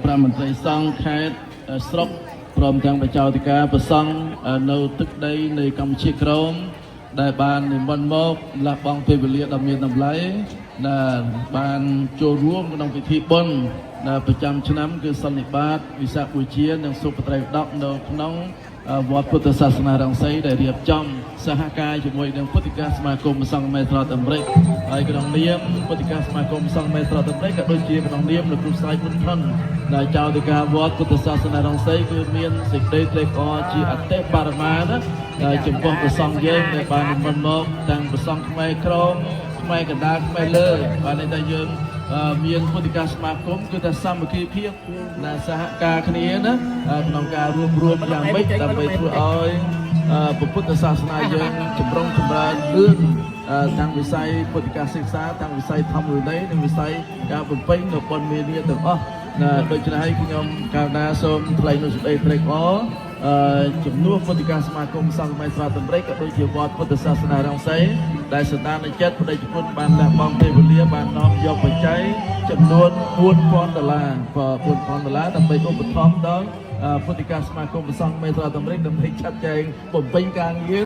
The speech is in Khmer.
ប្រមន្ត្រីសង្ឃខេត្តស្រុកព្រមទាំងប្រជាធិការប្រសង់នៅទឹកដីនៃកម្ពុជាក្រោមដែលបាននិមន្តមកលះបង់ពេលវេលាដ៏មានតម្លៃដែលបានចូលរួមក្នុងពិធីបុណ្យប្រចាំឆ្នាំគឺសន្និបាតវិសាខបូជានិងសុបត្រីដកនៅក្នុងវត្តពុទ្ធសាសនារង្សីដែលរៀបចំសហការជាមួយនឹងពុទ្ធិកាសមាគមសង្ឃមេត្រាអាមេរិកហើយក្នុងនាមពុទ្ធិកាសមាគមសង្ឃមេត្រាអាមេរិកក៏ដូចជាក្នុងនាមលោកគ្រូស្រីពុទ្ធថនដែលចៅធិការវត្តពុទ្ធសាសនារង្សីគឺមានសេចក្តីត្រេកអរជាអតិបរមាណាចំពោះព្រះសង្ឃយើងដែលបាននិមន្តមកទាំងព្រះសង្ឃខ្មែរក្រមខ្មែរកណ្ដាលខ្មែរលើបានតែយើងមានពុទ្ធិកាសមាគមគឺថាសាមគ្គីភាពและសហការគ្នាណាក្នុងការរួមយ៉ាងម៉េចដើម្បីធ្វើឲ្យពុទ្ធសាសនាយើងចម្រុងចម្រើនលឿនទាំងវិស័យពុទ្ធិកាសិក្សាទាំងវិស័យធម្មវិន័យនិងវិស័យការបំពេញនៅបុណ្យនានាទាំងអស់ដូច្នេះហើយខ្ញុំកាលណាសូមថ្លែងនូវសេចក្តីត្រេកអរជំនួសពុទ្ធិកាសមាគមសង្ឃមេត្រាអាមេរិកក៏ដូចជាវត្តពុទ្ធសាសនារង្សីដែលសន្តានចិត្តបដិជគុណបានលះបង់ពេលវេលាបាននាំយកបច្ច័យចំនួន$4,000ដើម្បីឧបត្ថម្ភដល់ពុទ្ធិកាសមាគមសង្ឃមេត្រាអាមេរិកដើម្បីចាត់ចែងបំពេញការងារ